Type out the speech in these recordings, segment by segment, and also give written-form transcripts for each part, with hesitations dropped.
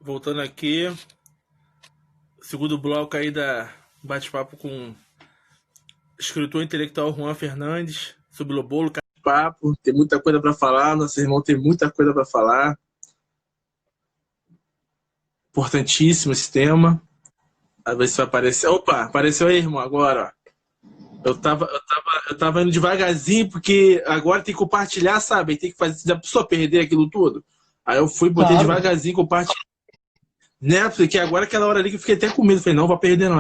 Voltando aqui, segundo bloco aí da bate-papo com o escritor intelectual Juan Fernandes sobre o Lobolo. Papo, tem muita coisa para falar, nosso irmão tem muita coisa para falar. Importantíssimo esse tema. A ver se vai aparecer. Opa, apareceu aí, irmão, agora. Eu tava indo devagarzinho, porque agora tem que compartilhar, sabe? Tem que fazer. Já precisou perder aquilo tudo? Aí eu fui, botei devagarzinho, compartilhar. Né? Porque agora aquela hora ali que eu fiquei até com medo. Falei, não vou perder, não.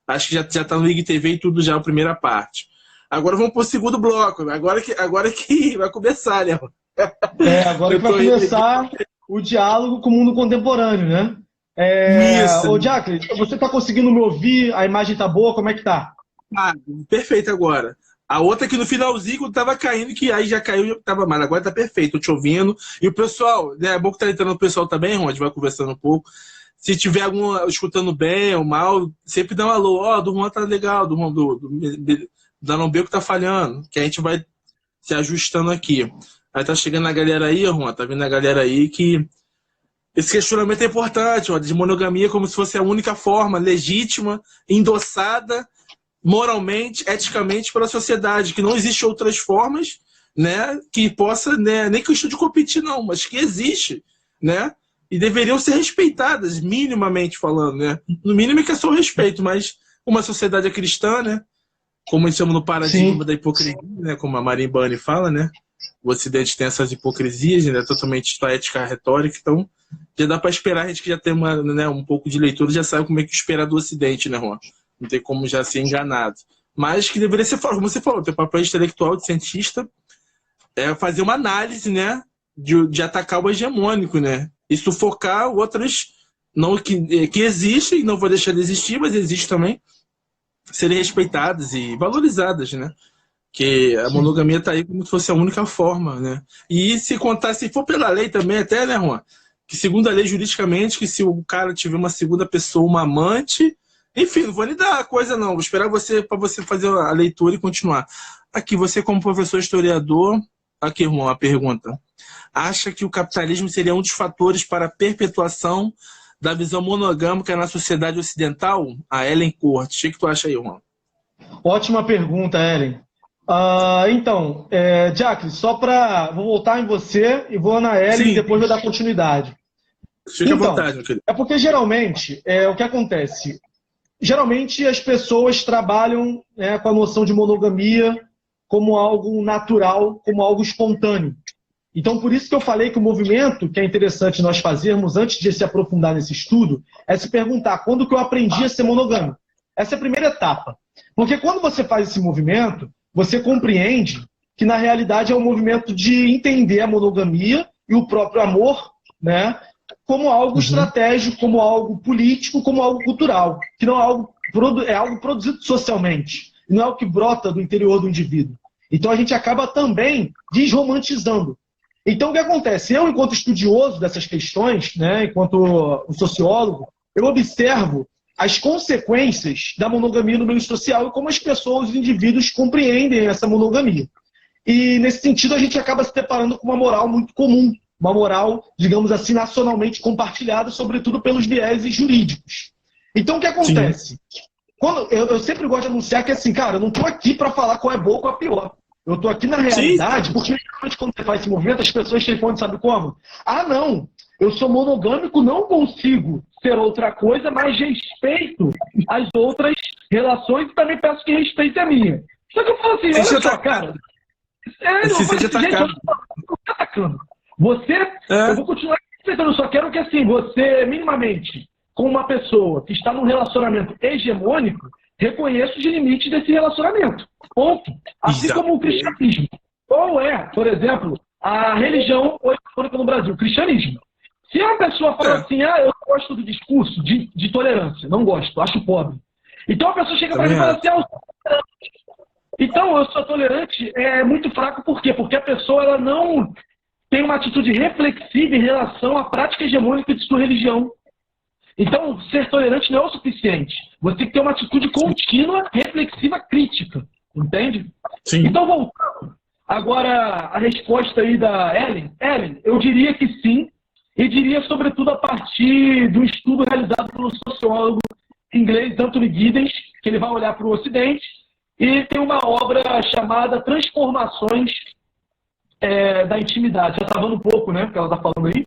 Acho que já tá no IGTV e tudo já, a primeira parte. Agora vamos pro segundo bloco. Agora que vai começar, né? Agora que vai começar o diálogo com o mundo contemporâneo, né? Isso. Ô, Jacques, você tá conseguindo me ouvir? A imagem tá boa? Como é que tá? Perfeito agora. A outra que no finalzinho, quando tava caindo, que aí já caiu, já tava mal. Agora tá perfeito, tô te ouvindo. E o pessoal, né? É bom que tá entrando o pessoal também, Ron, a gente vai conversando um pouco. Se tiver algum escutando bem ou mal, sempre dá um alô. Ó, do Juan tá legal, do Juan da Lombeco tá falhando, que a gente vai se ajustando aqui. Aí tá chegando a galera aí, Juan, tá vindo a galera aí que esse questionamento é importante, ó, de monogamia como se fosse a única forma legítima, endossada moralmente, eticamente pela sociedade, que não existe outras formas, né, que possa, né, nem questão de competir não, mas que existe, né, e deveriam ser respeitadas, minimamente falando, né, no mínimo é que é só o respeito, mas uma sociedade cristã, né, como eles chamam no paradigma da hipocrisia, né, como a Marimbani fala, né, o Ocidente tem essas hipocrisias, né, totalmente ética retórica, então já dá para esperar, a gente que já tem né, um pouco de leitura, já sabe como é que esperar do Ocidente, né, Juan? Não tem como já ser enganado. Mas que deveria ser, como você falou, ter papel intelectual de cientista é fazer uma análise, né, de atacar o hegemônico, né, e sufocar outras não, que existem, não vou deixar de existir, mas existem também, serem respeitadas e valorizadas, né? Que a monogamia está aí como se fosse a única forma, né? E se contar, se for pela lei também, até, né, Juan? Que segundo a lei, juridicamente, que se o cara tiver uma segunda pessoa, uma amante, enfim, não vou lhe dar a coisa, não. Vou esperar você para você fazer a leitura e continuar. Aqui, você como professor historiador, aqui, Juan, a pergunta. Acha que o capitalismo seria um dos fatores para a perpetuação da visão monogâmica na sociedade ocidental? A Ellen Cortes. O que tu acha aí, Juan? Ótima pergunta, Ellen. Então, Jacques, vou voltar em você e vou na Ellen e depois vou dar continuidade. Fique à vontade, meu querido. É porque geralmente, o que acontece? Geralmente as pessoas trabalham com a noção de monogamia como algo natural, como algo espontâneo. Então, por isso que eu falei que o movimento, que é interessante nós fazermos antes de se aprofundar nesse estudo, é se perguntar quando que eu aprendi a ser monogâmico. Essa é a primeira etapa. Porque quando você faz esse movimento, você compreende que, na realidade, é um movimento de entender a monogamia e o próprio amor, né, como algo estratégico, como algo político, como algo cultural, que não é algo produzido socialmente, e não é algo que brota do interior do indivíduo. Então, a gente acaba também desromantizando. Então, o que acontece? Eu, enquanto estudioso dessas questões, né, enquanto um sociólogo, eu observo as consequências da monogamia no meio social e como as pessoas, os indivíduos, compreendem essa monogamia. E, nesse sentido, a gente acaba se deparando com uma moral muito comum, uma moral, digamos assim, nacionalmente compartilhada, sobretudo pelos vieses jurídicos. Então, o que acontece? Eu sempre gosto de anunciar que, assim, cara, eu não estou aqui para falar qual é boa ou qual é pior. Eu estou aqui na realidade, porque quando você faz esse movimento, as pessoas te respondem, sabe como? Ah, não, eu sou monogâmico, não consigo ser outra coisa, mas respeito as outras relações e também peço que respeite a minha. Só que eu falo assim, olha só, cara. Eu vou continuar respeitando, eu só quero que, assim, você, minimamente, com uma pessoa que está num relacionamento hegemônico, reconheça os limites desse relacionamento. Ponto. Assim como o cristianismo. Ou por exemplo, a religião hegemônica no Brasil, o cristianismo. Se uma pessoa fala assim, eu gosto do discurso de tolerância, não gosto, acho pobre. Então a pessoa chega para mim e fala assim, eu sou tolerante. Então, eu sou tolerante é muito fraco, por quê? Porque a pessoa ela não tem uma atitude reflexiva em relação à prática hegemônica de sua religião. Então, ser tolerante não é o suficiente. Você tem que ter uma atitude contínua, reflexiva, crítica. Entende? Sim. Então, voltando. Agora, a resposta aí da Ellen. Ellen, eu diria que sim. E diria, sobretudo, a partir do estudo realizado pelo sociólogo inglês Anthony Giddens, que ele vai olhar para o Ocidente, e tem uma obra chamada Transformações da Intimidade. Já travando um pouco, né? Porque ela está falando aí.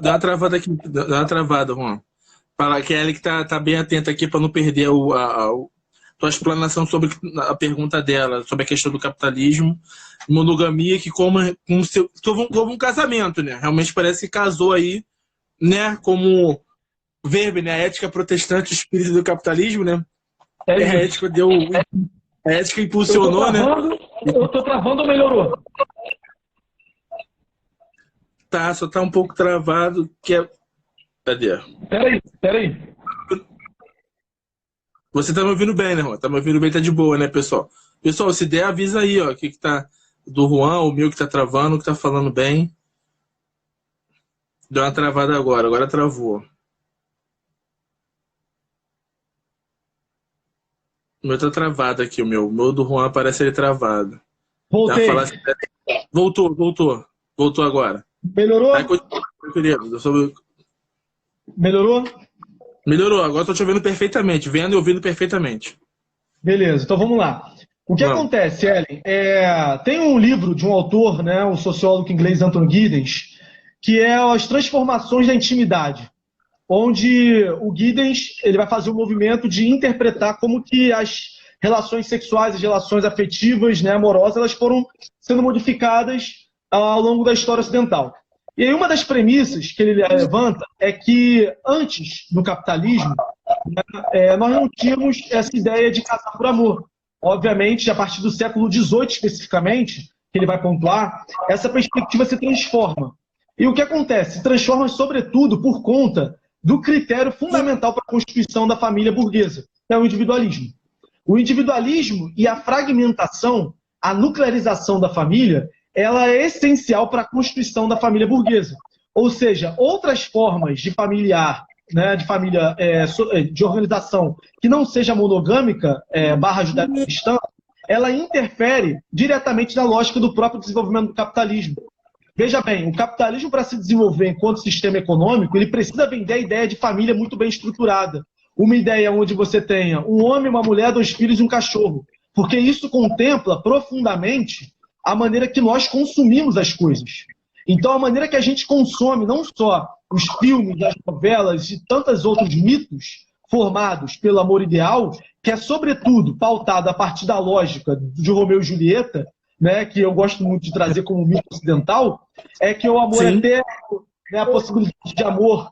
Dá uma travada aqui, dá uma travada, Juan. Para que ela que tá bem atenta aqui para não perder tua explanação sobre a pergunta dela, sobre a questão do capitalismo, monogamia, que como um casamento, né? Realmente parece que casou aí, né? Como verbo, né? A ética protestante, o espírito do capitalismo, né? A ética impulsionou, né? Eu tô travando ou melhorou? Tá, só tá um pouco travado, que é... Cadê? Peraí. Você tá me ouvindo bem, né, Juan? Tá me ouvindo bem, tá de boa, né, pessoal? Pessoal, se der, avisa aí, ó, o que tá do Juan, o meu que tá travando, o que tá falando bem. Deu uma travada agora travou. O meu tá travado aqui, o meu do Juan parece ele travado. Voltei. Assim, Voltou agora. Melhorou? Aí, meu querido, Melhorou? Melhorou, agora tô te ouvindo perfeitamente, vendo e ouvindo perfeitamente. Beleza, então vamos lá. O que acontece, Ellen? Tem um livro de um autor, né, um sociólogo inglês Anthony Giddens, que é As Transformações da Intimidade, onde o Giddens ele vai fazer um movimento de interpretar como que as relações sexuais, as relações afetivas, né, amorosas, elas foram sendo modificadas ao longo da história ocidental. E aí uma das premissas que ele levanta é que antes do capitalismo, nós não tínhamos essa ideia de casar por amor. Obviamente, a partir do século XVIII especificamente, que ele vai pontuar, essa perspectiva se transforma. E o que acontece? Se transforma sobretudo por conta do critério fundamental para a constituição da família burguesa, que é o individualismo. O individualismo e a fragmentação, a nuclearização da família, ela é essencial para a constituição da família burguesa. Ou seja, outras formas de familiar, né, de família, de organização que não seja monogâmica, / judaico-cristã, ela interfere diretamente na lógica do próprio desenvolvimento do capitalismo. Veja bem, o capitalismo, para se desenvolver enquanto sistema econômico, ele precisa vender a ideia de família muito bem estruturada. Uma ideia onde você tenha um homem, uma mulher, 2 filhos e um cachorro. Porque isso contempla profundamente a maneira que nós consumimos as coisas. Então, a maneira que a gente consome não só os filmes, as novelas e tantos outros mitos formados pelo amor ideal, que é, sobretudo, pautado a partir da lógica de Romeu e Julieta, né, que eu gosto muito de trazer como mito ocidental, é que o amor eterno, né, a possibilidade de amor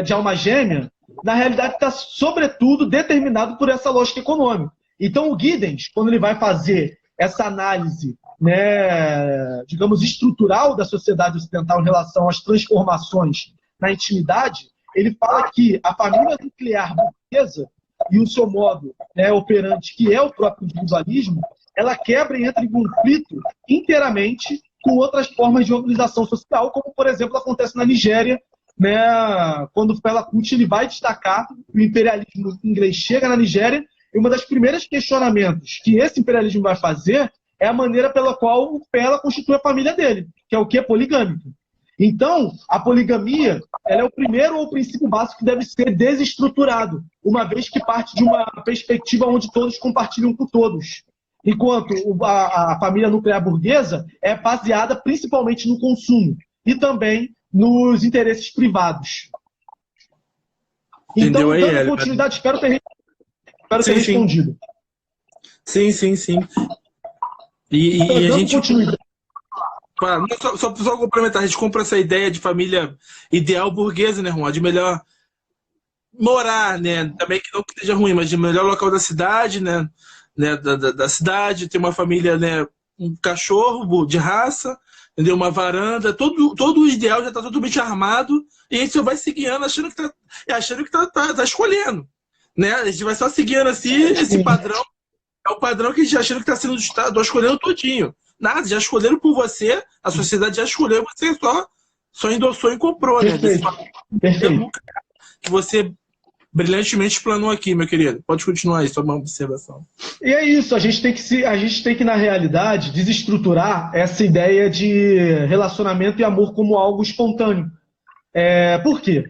de alma gêmea, na realidade está, sobretudo, determinado por essa lógica econômica. Então, o Giddens, quando ele vai fazer essa análise, né, digamos, estrutural da sociedade ocidental em relação às transformações na intimidade, ele fala que a família nuclear burguesa e o seu modo, né, operante, que é o próprio individualismo, ela quebra e entra em conflito inteiramente com outras formas de organização social, como, por exemplo, acontece na Nigéria, né, quando o Fela Kuti ele vai destacar o imperialismo inglês chega na Nigéria, e uma das primeiras questionamentos que esse imperialismo vai fazer é a maneira pela qual o Fela constitui a família dele, que é o quê? Poligâmico. Então, a poligamia ela é o primeiro ou o princípio básico que deve ser desestruturado, uma vez que parte de uma perspectiva onde todos compartilham com todos. Enquanto a família nuclear burguesa é baseada principalmente no consumo e também nos interesses privados. Entendeu então, aí, dando continuidade, espero ter respondido. Sim. E a gente... Só complementar, a gente compra essa ideia de família ideal burguesa, né, Juan? De melhor morar, né? Também que não que seja ruim, mas de melhor local da cidade, né? Da cidade, ter uma família, né? Um cachorro de raça, entendeu? Uma varanda, todo o ideal já está totalmente armado e a gente só vai seguindo achando que tá escolhendo, né? A gente vai só seguindo assim esse padrão. É o padrão que a gente achando que está sendo escolhendo todinho. Nada, já escolheram por você, a sociedade já escolheu, você só endossou e comprou, né? Perfeito. Que você brilhantemente explanou aqui, meu querido. Pode continuar aí, só uma observação. E é isso, a gente tem que, na realidade, desestruturar essa ideia de relacionamento e amor como algo espontâneo. Por quê?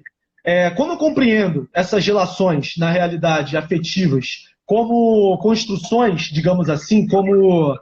Como eu compreendo essas relações, na realidade, afetivas, como construções, digamos assim, como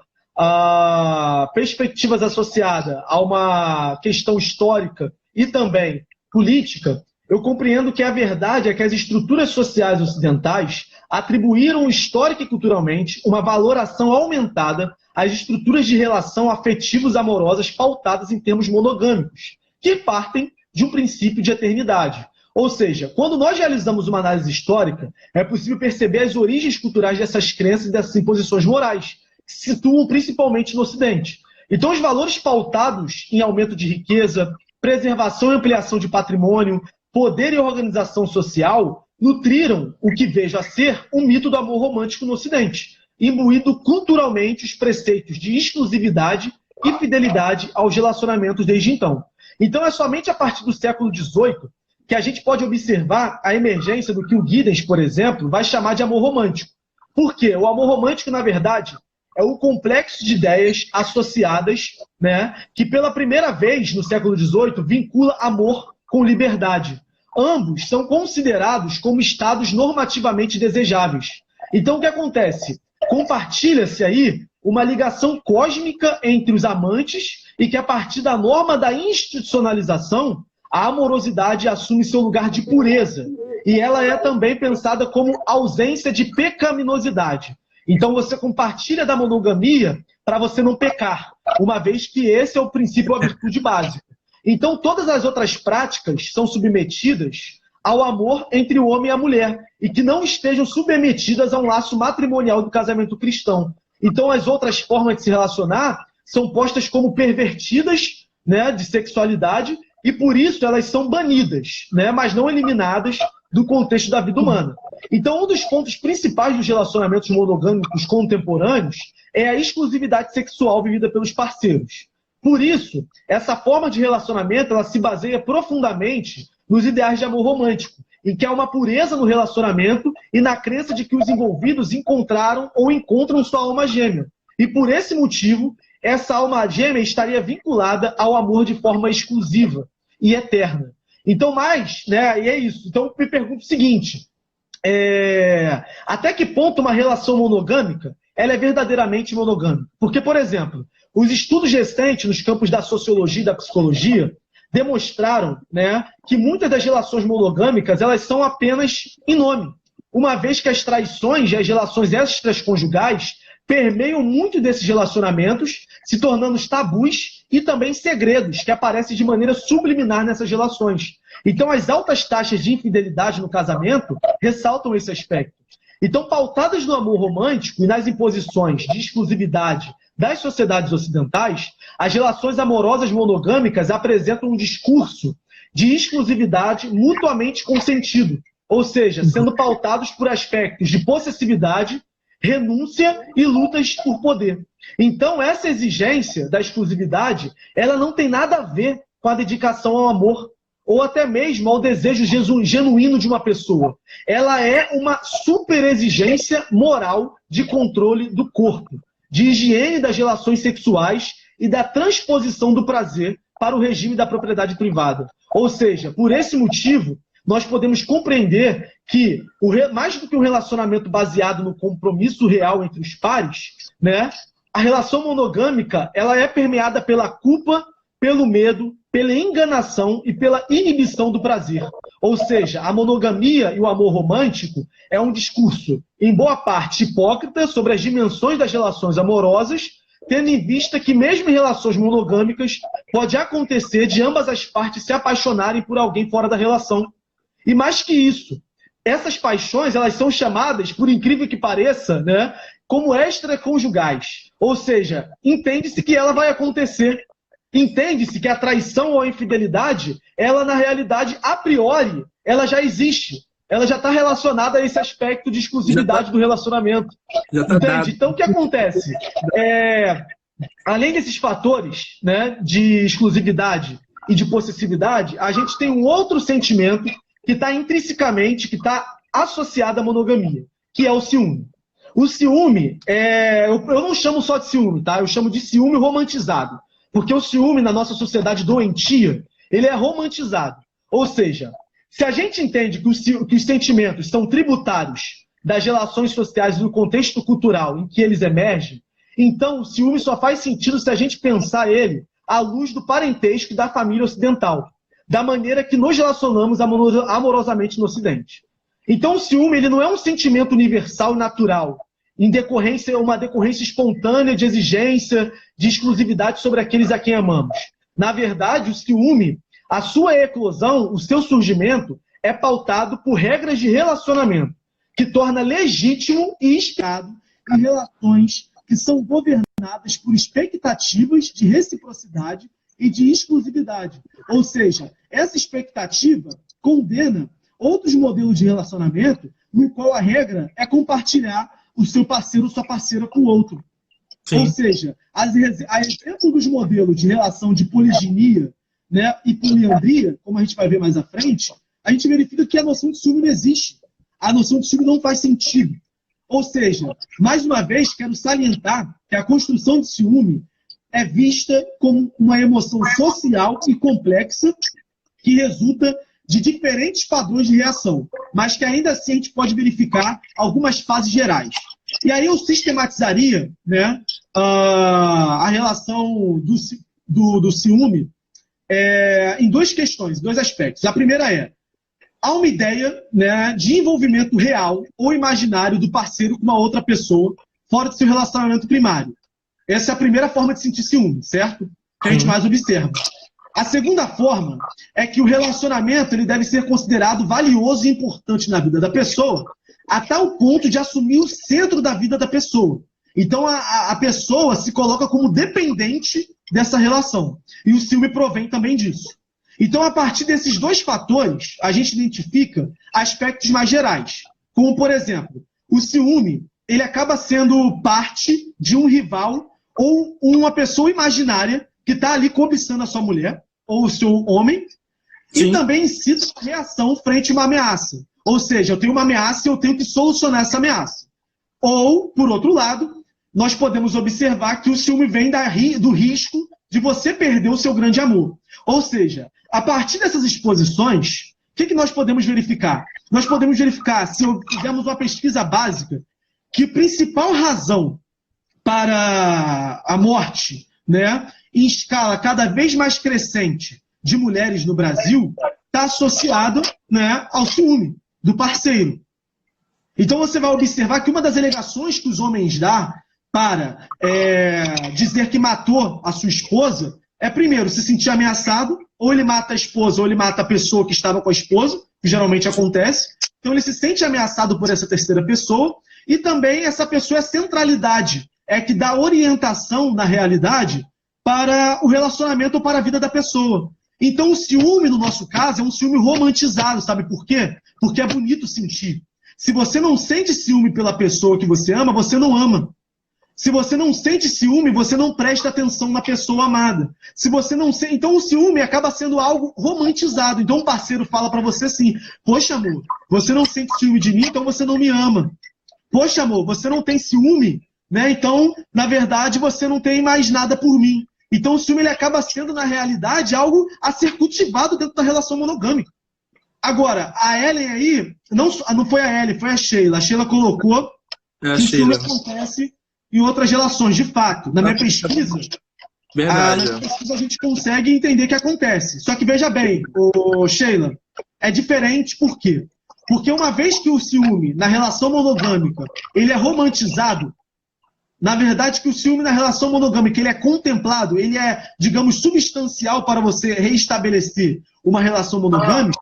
perspectivas associadas a uma questão histórica e também política, eu compreendo que a verdade é que as estruturas sociais ocidentais atribuíram histórica e culturalmente uma valoração aumentada às estruturas de relação afetivos amorosas pautadas em termos monogâmicos, que partem de um princípio de eternidade. Ou seja, quando nós realizamos uma análise histórica, é possível perceber as origens culturais dessas crenças e dessas imposições morais, que se situam principalmente no Ocidente. Então, os valores pautados em aumento de riqueza, preservação e ampliação de patrimônio, poder e organização social, nutriram o que vejo a ser um mito do amor romântico no Ocidente, imbuindo culturalmente os preceitos de exclusividade e fidelidade aos relacionamentos desde então. Então, é somente a partir do século XVIII que a gente pode observar a emergência do que o Giddens, por exemplo, vai chamar de amor romântico. Por quê? O amor romântico, na verdade, é um complexo de ideias associadas, né, que pela primeira vez no século XVIII vincula amor com liberdade. Ambos são considerados como estados normativamente desejáveis. Então, o que acontece? Compartilha-se aí uma ligação cósmica entre os amantes e que, a partir da norma da institucionalização, a amorosidade assume seu lugar de pureza. E ela é também pensada como ausência de pecaminosidade. Então, você compartilha da monogamia para você não pecar, uma vez que esse é o princípio, a virtude básica. Então, todas as outras práticas são submetidas ao amor entre o homem e a mulher, e que não estejam submetidas a um laço matrimonial do casamento cristão. Então, as outras formas de se relacionar são postas como pervertidas, né, de sexualidade, e por isso elas são banidas, né, mas não eliminadas do contexto da vida humana. Então, um dos pontos principais dos relacionamentos monogâmicos contemporâneos é a exclusividade sexual vivida pelos parceiros. Por isso, essa forma de relacionamento ela se baseia profundamente nos ideais de amor romântico, em que há uma pureza no relacionamento e na crença de que os envolvidos encontraram ou encontram sua alma gêmea. E por esse motivo, essa alma gêmea estaria vinculada ao amor de forma exclusiva e eterna. Então, né, e é isso. Então, me pergunto o seguinte, até que ponto uma relação monogâmica ela é verdadeiramente monogâmica? Porque, por exemplo, os estudos recentes nos campos da sociologia e da psicologia demonstraram, né, que muitas das relações monogâmicas elas são apenas em nome, uma vez que as traições e as relações extraconjugais permeiam muito desses relacionamentos, se tornando tabus e também segredos que aparecem de maneira subliminar nessas relações. Então, as altas taxas de infidelidade no casamento ressaltam esse aspecto. Então, pautadas no amor romântico e nas imposições de exclusividade das sociedades ocidentais, as relações amorosas monogâmicas apresentam um discurso de exclusividade mutuamente consentido, ou seja, sendo pautados por aspectos de possessividade, renúncia e lutas por poder. Então, essa exigência da exclusividade, ela não tem nada a ver com a dedicação ao amor, ou até mesmo ao desejo genuíno de uma pessoa. Ela é uma superexigência moral de controle do corpo, de higiene das relações sexuais e da transposição do prazer para o regime da propriedade privada. Ou seja, por esse motivo, nós podemos compreender que, mais do que um relacionamento baseado no compromisso real entre os pares, né, a relação monogâmica ela é permeada pela culpa, pelo medo, pela enganação e pela inibição do prazer. Ou seja, a monogamia e o amor romântico é um discurso, em boa parte, hipócrita sobre as dimensões das relações amorosas, tendo em vista que mesmo em relações monogâmicas pode acontecer de ambas as partes se apaixonarem por alguém fora da relação. E mais que isso, essas paixões elas são chamadas, por incrível que pareça, né, como extraconjugais. Ou seja, entende-se que ela vai acontecer. Entende-se que a traição ou a infidelidade, ela na realidade, a priori, ela já existe. Ela já está relacionada a esse aspecto de exclusividade do relacionamento. Entende? Então, o que acontece? Além desses fatores, né, de exclusividade e de possessividade, a gente tem um outro sentimento que está intrinsecamente, que está associado à monogamia, que é o ciúme. O ciúme, eu não chamo só de ciúme, tá? Eu chamo de ciúme romantizado. Porque o ciúme, na nossa sociedade doentia, ele é romantizado. Ou seja, se a gente entende que os sentimentos são tributários das relações sociais e do contexto cultural em que eles emergem, então o ciúme só faz sentido se a gente pensar ele à luz do parentesco da família ocidental, da maneira que nos relacionamos amorosamente no Ocidente. Então o ciúme ele não é um sentimento universal e natural, uma decorrência espontânea de exigência, de exclusividade sobre aqueles a quem amamos. Na verdade, o ciúme, a sua eclosão, o seu surgimento, é pautado por regras de relacionamento, que torna legítimo e esperado em relações que são governadas por expectativas de reciprocidade e de exclusividade. Ou seja, essa expectativa condena outros modelos de relacionamento no qual a regra é compartilhar o seu parceiro ou sua parceira com o outro. Sim. Ou seja, a exemplo dos modelos de relação de poliginia, né, e poliandria, como a gente vai ver mais à frente, a gente verifica que a noção de ciúme não existe. A noção de ciúme não faz sentido. Ou seja, mais uma vez, quero salientar que a construção de ciúme é vista como uma emoção social e complexa que resulta de diferentes padrões de reação, mas que ainda assim a gente pode verificar algumas fases gerais. E aí eu sistematizaria, né, a relação do ciúme em duas questões, dois aspectos. A primeira há uma ideia, né, de envolvimento real ou imaginário do parceiro com uma outra pessoa fora do seu relacionamento primário. Essa é a primeira forma de sentir ciúme, certo? Que a gente mais observa. A segunda forma é que o relacionamento ele deve ser considerado valioso e importante na vida da pessoa, a tal ponto de assumir o centro da vida da pessoa. Então a pessoa se coloca como dependente dessa relação. E o ciúme provém também disso. Então, a partir desses dois fatores, a gente identifica aspectos mais gerais. Como, por exemplo, o ciúme ele acaba sendo parte de um rival ou uma pessoa imaginária que está ali cobiçando a sua mulher ou o seu homem. Sim. E também incita a reação frente a uma ameaça. Ou seja, eu tenho uma ameaça e eu tenho que solucionar essa ameaça. Ou, por outro lado, nós podemos observar que o ciúme vem do risco de você perder o seu grande amor. Ou seja, a partir dessas exposições, o que nós podemos verificar? Nós podemos verificar, se fizermos uma pesquisa básica, que a principal razão para a morte, né, em escala cada vez mais crescente de mulheres no Brasil está associada, né, ao ciúme do parceiro. Então você vai observar que uma das alegações que os homens dão para dizer que matou a sua esposa é, primeiro, se sentir ameaçado, ou ele mata a esposa, ou ele mata a pessoa que estava com a esposa, que geralmente acontece. Então ele se sente ameaçado por essa terceira pessoa, e também essa pessoa é centralidade, é que dá orientação, na realidade, para o relacionamento ou para a vida da pessoa. Então o ciúme, no nosso caso, é um ciúme romantizado, sabe por quê? Porque é bonito sentir. Se você não sente ciúme pela pessoa que você ama, você não ama. Se você não sente ciúme, você não presta atenção na pessoa amada. Se você não sente, então o ciúme acaba sendo algo romantizado. Então um parceiro fala para você assim: poxa, amor, você não sente ciúme de mim, então você não me ama. Poxa, amor, você não tem ciúme, né? Então, na verdade, você não tem mais nada por mim. Então o ciúme ele acaba sendo, na realidade, algo a ser cultivado dentro da relação monogâmica. Agora, a Ellen aí, não foi a Ellen, foi a Sheila. A Sheila colocou que o ciúme acontece em outras relações. De fato, na minha pesquisa, a gente consegue entender o que acontece. Só que veja bem, Sheila, é diferente por quê? Porque uma vez que o ciúme na relação monogâmica ele é romantizado, na verdade que o ciúme na relação monogâmica ele é contemplado, ele é, digamos, substancial para você reestabelecer uma relação monogâmica,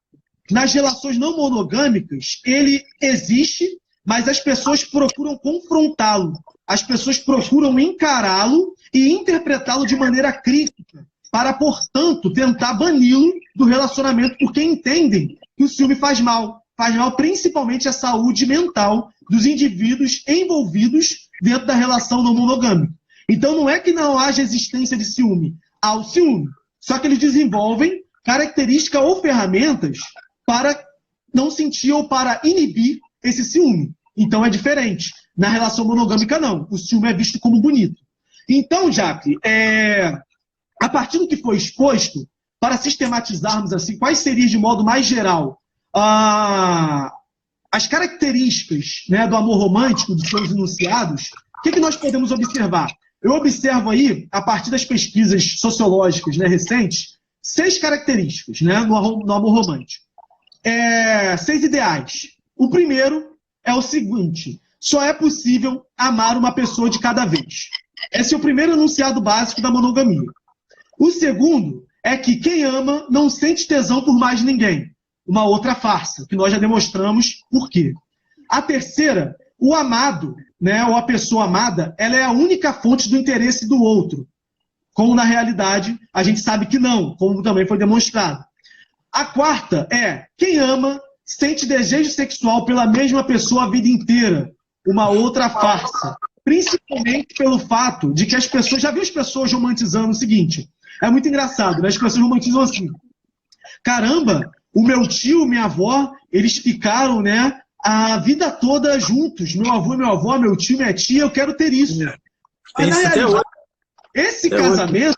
nas relações não monogâmicas ele existe, mas as pessoas procuram confrontá-lo. As pessoas procuram encará-lo e interpretá-lo de maneira crítica, para, portanto, tentar bani-lo do relacionamento, porque entendem que o ciúme faz mal. Faz mal principalmente à saúde mental dos indivíduos envolvidos dentro da relação não monogâmica. Então não é que não haja existência de ciúme, há o ciúme. Só que eles desenvolvem características ou ferramentas para não sentir ou para inibir esse ciúme. Então é diferente. Na relação monogâmica, não. O ciúme é visto como bonito. Então, Jaque, a partir do que foi exposto, para sistematizarmos assim, quais seriam de modo mais geral as características, né, do amor romântico dos seus enunciados, o que nós podemos observar? Eu observo aí, a partir das pesquisas sociológicas, né, recentes, 6 características, né, no amor romântico. 6 ideais. O primeiro é o seguinte: só é possível amar uma pessoa de cada vez. Esse é o primeiro enunciado básico da monogamia. O segundo é que quem ama não sente tesão por mais ninguém. Uma outra farsa, que nós já demonstramos por quê. A terceira, o amado, né, ou a pessoa amada, ela é a única fonte do interesse do outro. Como na realidade a gente sabe que não, como também foi demonstrado. A quarta é, quem ama sente desejo sexual pela mesma pessoa a vida inteira. Uma outra farsa. Principalmente pelo fato de que as pessoas, já viu as pessoas romantizando o seguinte, é muito engraçado, né? As pessoas romantizam assim, caramba, o meu tio e minha avó, eles ficaram, né, a vida toda juntos, meu avô e minha avó, meu tio e minha tia, eu quero ter isso. Mas na realidade, esse casamento,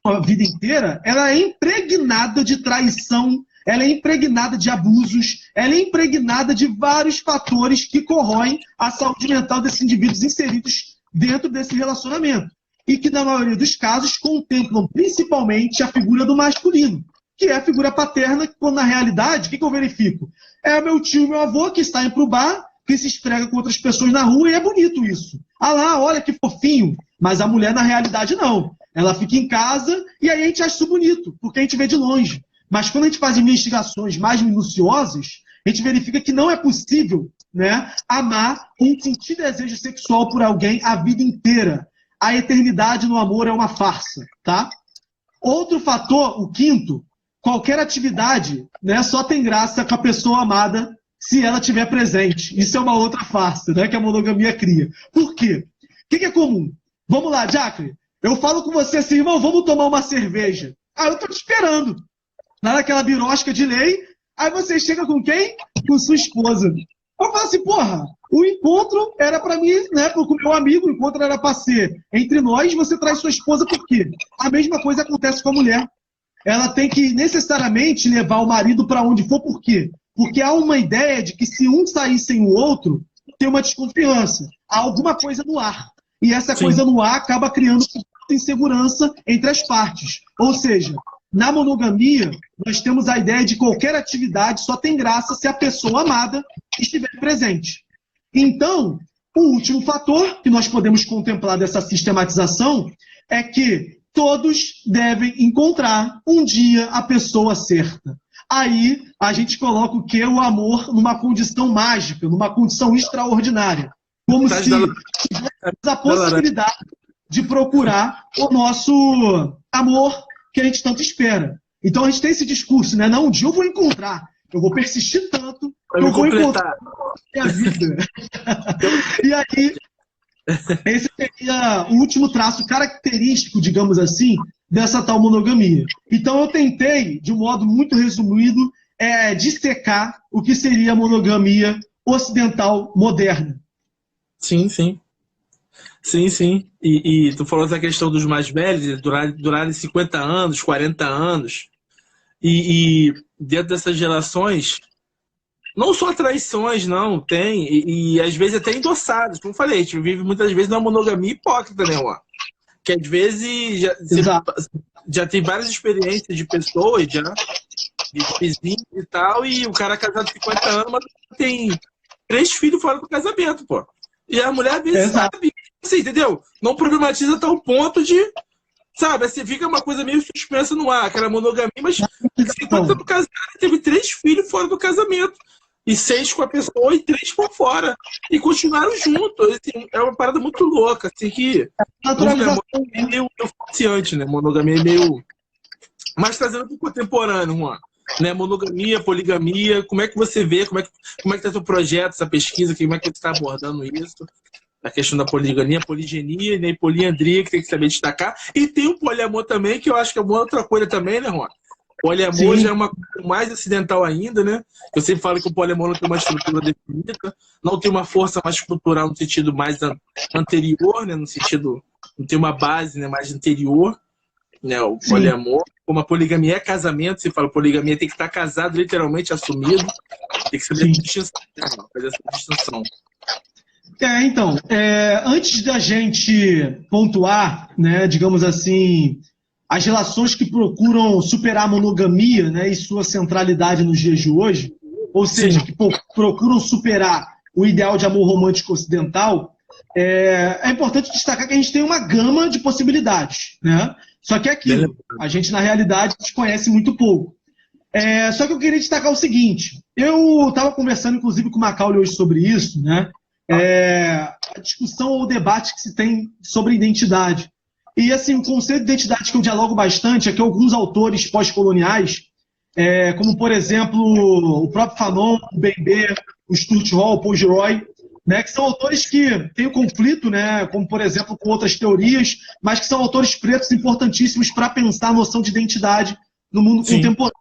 a vida inteira, ela é impregnada de traição, ela é impregnada de abusos, ela é impregnada de vários fatores que corroem a saúde mental desses indivíduos inseridos dentro desse relacionamento. E que, na maioria dos casos, contemplam principalmente a figura do masculino, que é a figura paterna, quando na realidade, o que eu verifico? É meu tio e meu avô que está indo para o bar, que se esfrega com outras pessoas na rua, e é bonito isso. Ah lá, olha que fofinho. Mas a mulher, na realidade, não. Ela fica em casa e aí a gente acha isso bonito, porque a gente vê de longe. Mas quando a gente faz investigações mais minuciosas, a gente verifica que não é possível, né, amar ou sentir desejo sexual por alguém a vida inteira. A eternidade no amor é uma farsa, tá? Outro fator, o quinto, qualquer atividade, né, só tem graça com a pessoa amada se ela estiver presente. Isso é uma outra farsa, né, que a monogamia cria. Por quê? O que é comum? Vamos lá, Jacqueline. Eu falo com você assim, irmão, vamos tomar uma cerveja. Ah, eu tô te esperando. Lá naquela birosca de lei, aí você chega com quem? Com sua esposa. Eu falo assim, porra, o encontro era para mim, né, com o meu amigo, o encontro era para ser entre nós, você traz sua esposa por quê? A mesma coisa acontece com a mulher. Ela tem que necessariamente levar o marido para onde for, por quê? Porque há uma ideia de que se um sair sem o outro, tem uma desconfiança. Há alguma coisa no ar. E essa coisa no ar acaba criando insegurança entre as partes. Ou seja, na monogamia, nós temos a ideia de qualquer atividade só tem graça se a pessoa amada estiver presente. Então, o último fator que nós podemos contemplar dessa sistematização é que todos devem encontrar um dia a pessoa certa. Aí a gente coloca o quê? O amor numa condição mágica, numa condição extraordinária. Como se tivéssemos a possibilidade de procurar o nosso amor que a gente tanto espera. Então a gente tem esse discurso, né? Não, um dia eu vou encontrar, eu vou persistir tanto que eu vou encontrar a minha vida. E aí, esse seria o último traço característico, digamos assim, dessa tal monogamia. Então eu tentei, de um modo muito resumido, dissecar o que seria a monogamia ocidental moderna. Sim, sim. Sim, sim. E tu falou essa questão dos mais velhos, durarem 50 anos, 40 anos. E dentro dessas gerações, não só traições, não, tem. E às vezes até endossados. Como eu falei, a gente vive muitas vezes numa monogamia hipócrita, né, Juan? Que às vezes já tem várias experiências de pessoas, já, de vizinhos e tal, e o cara é casado há 50 anos, mas tem 3 filhos fora do casamento, pô. E a mulher às vezes sabe, assim, entendeu? Não problematiza a tal ponto de, sabe, assim, fica uma coisa meio suspensa no ar, aquela monogamia, mas 50 anos casado, teve 3 filhos fora do casamento. E 6 com a pessoa e 3 por fora. E continuaram juntos. Assim, é uma parada muito louca, assim, que monogamia é meio fascinante, né? Monogamia é meio... Mas trazendo para o contemporâneo, Juan. Né? Monogamia, poligamia, como é que você vê, como é que tá o seu projeto, essa pesquisa, como é que você está abordando isso? A questão da poligamia, poligenia, né? Poliandria, que tem que saber destacar. E tem o poliamor também, que eu acho que é uma outra coisa também, né, Juan? O poliamor já é uma coisa mais acidental ainda, né? Eu sempre falo que o poliamor não tem uma estrutura definida, não tem uma força mais cultural no sentido mais anterior, né? No sentido, não tem uma base, né, mais anterior, né? O poliamor. como a poligamia é casamento, você fala poligamia tem que estar casado, literalmente assumido, tem que saber a distinção, fazer essa distinção. Então, antes da gente pontuar, né, digamos assim, as relações que procuram superar a monogamia, né, e sua centralidade nos dias de hoje, ou seja, que procuram superar o ideal de amor romântico ocidental, é importante destacar que a gente tem uma gama de possibilidades, né? Só que é aquilo, a gente na realidade desconhece muito pouco. Só que eu queria destacar o seguinte, eu estava conversando inclusive com o Macaulay hoje sobre isso, né? A discussão ou o debate que se tem sobre identidade. E assim, o conceito de identidade que eu dialogo bastante é que alguns autores pós-coloniais, como por exemplo o próprio Fanon, o Bembe, o Stuart Hall, o Paul Gilroy, né, que são autores que têm um conflito, né, como por exemplo com outras teorias, mas que são autores pretos importantíssimos para pensar a noção de identidade no mundo contemporâneo.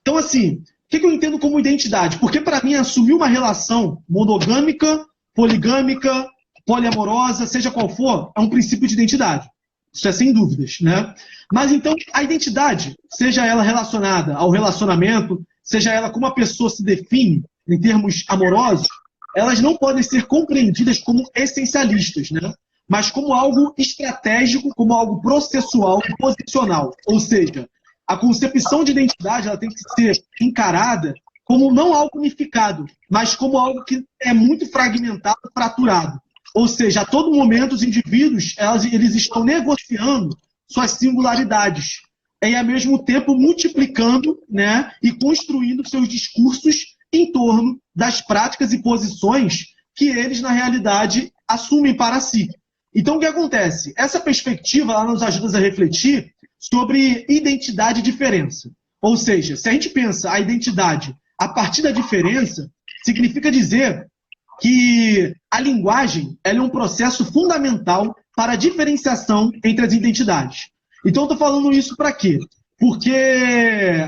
Então assim, o que eu entendo como identidade? Porque para mim assumir uma relação monogâmica, poligâmica, poliamorosa, seja qual for, é um princípio de identidade. Isso é sem dúvidas, né? Mas então, a identidade, seja ela relacionada ao relacionamento, seja ela como a pessoa se define em termos amorosos, elas não podem ser compreendidas como essencialistas, né? Mas como algo estratégico, como algo processual e posicional. Ou seja, a concepção de identidade ela tem que ser encarada como não algo unificado, mas como algo que é muito fragmentado, fraturado. Ou seja, a todo momento os indivíduos eles estão negociando suas singularidades e, ao mesmo tempo, multiplicando, né, e construindo seus discursos em torno das práticas e posições que eles, na realidade, assumem para si. Então, o que acontece? Essa perspectiva ela nos ajuda a refletir sobre identidade e diferença. Ou seja, se a gente pensa a identidade a partir da diferença, significa dizer que a linguagem ela é um processo fundamental para a diferenciação entre as identidades. Então, eu estou falando isso para quê? Porque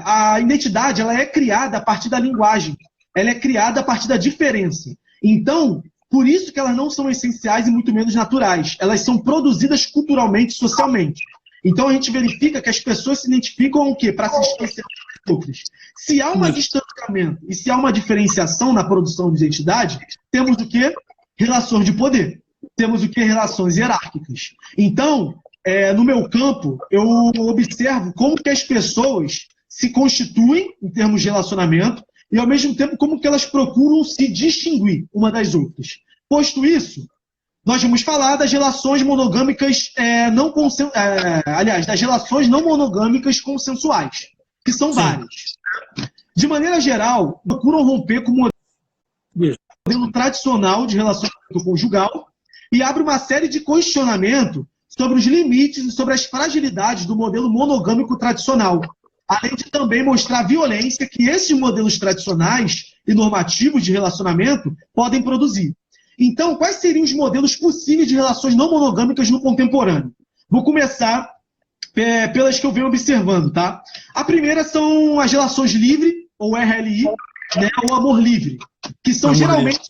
a identidade ela é criada a partir da linguagem, ela é criada a partir da diferença. Então, por isso que elas não são essenciais e muito menos naturais. Elas são produzidas culturalmente, socialmente. Então, a gente verifica que as pessoas se identificam o quê? Para se distanciar das outras. Se há um distanciamento e se há uma diferenciação na produção de identidade, temos o quê? Relações de poder. Temos o quê? Relações hierárquicas. Então, no meu campo, eu observo como que as pessoas se constituem em termos de relacionamento e, ao mesmo tempo, como que elas procuram se distinguir uma das outras. Posto isso, nós vamos falar das relações monogâmicas das relações não monogâmicas consensuais, que são várias. De maneira geral, procuram romper com o modelo tradicional de relacionamento conjugal e abre uma série de questionamentos sobre os limites e sobre as fragilidades do modelo monogâmico tradicional, além de também mostrar a violência que esses modelos tradicionais e normativos de relacionamento podem produzir. Então, quais seriam os modelos possíveis de relações não monogâmicas no contemporâneo? Vou começar pelas que eu venho observando, tá? A primeira são as relações livre, ou RLI, né, ou amor livre, que são geralmente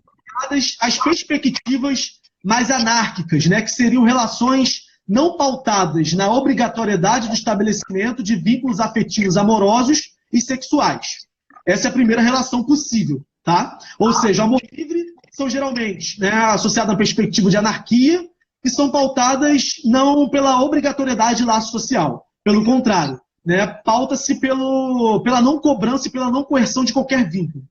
ligadas às perspectivas mais anárquicas, né, que seriam relações não pautadas na obrigatoriedade do estabelecimento de vínculos afetivos amorosos e sexuais. Essa é a primeira relação possível, tá? Ou seja, o amor livre são geralmente, né, associadas à perspectiva de anarquia e são pautadas não pela obrigatoriedade de laço social. Pelo contrário, né, pauta-se pela não cobrança e pela não coerção de qualquer vínculo.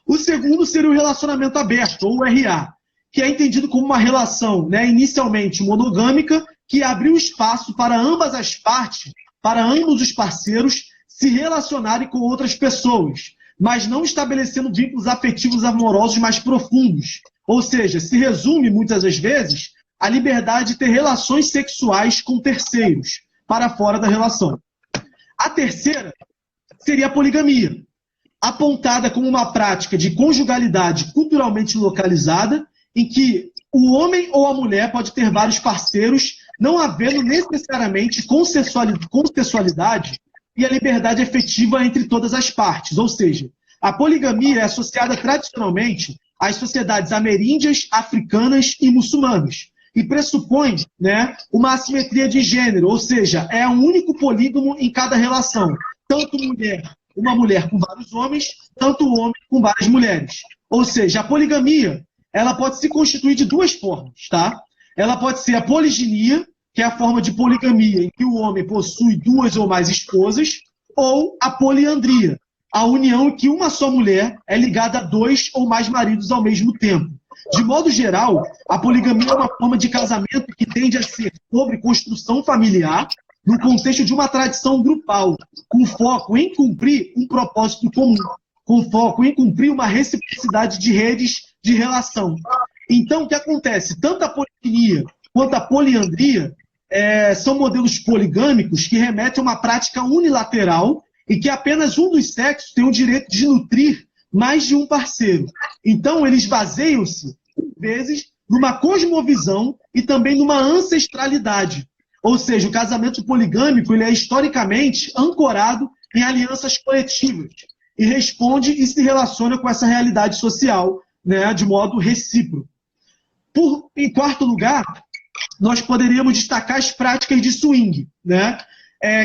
O segundo seria o relacionamento aberto, ou RA, que é entendido como uma relação, né, inicialmente monogâmica, que abriu espaço para ambas as partes, para ambos os parceiros, se relacionarem com outras pessoas, mas não estabelecendo vínculos afetivos amorosos mais profundos. Ou seja, se resume, muitas das vezes, a liberdade de ter relações sexuais com terceiros, para fora da relação. A terceira seria a poligamia, apontada como uma prática de conjugalidade culturalmente localizada, em que o homem ou a mulher pode ter vários parceiros, não havendo necessariamente consensualidade e a liberdade efetiva entre todas as partes. Ou seja, a poligamia é associada tradicionalmente às sociedades ameríndias, africanas e muçulmanas. e pressupõe, né, uma assimetria de gênero, ou seja, é um único polígamo em cada relação. Tanto uma mulher com vários homens, tanto o homem com várias mulheres. Ou seja, a poligamia, ela pode se constituir de duas formas, tá? Ela pode ser a poliginia, que é a forma de poligamia em que o homem possui duas ou mais esposas, ou a poliandria, a união em que uma só mulher é ligada a dois ou mais maridos ao mesmo tempo. De modo geral, a poligamia é uma forma de casamento que tende a ser sobre construção familiar, no contexto de uma tradição grupal, com foco em cumprir um propósito comum, com foco em cumprir uma reciprocidade de redes de relação. Então, o que acontece? Tanto a poliginia quanto a poliandria são modelos poligâmicos que remetem a uma prática unilateral e que apenas um dos sexos tem o direito de nutrir mais de um parceiro. Então, eles baseiam-se, por vezes, numa cosmovisão e também numa ancestralidade. Ou seja, o casamento poligâmico ele é historicamente ancorado em alianças coletivas e responde e se relaciona com essa realidade social, né, de modo recíproco. Em quarto lugar, nós poderíamos destacar as práticas de swing, né,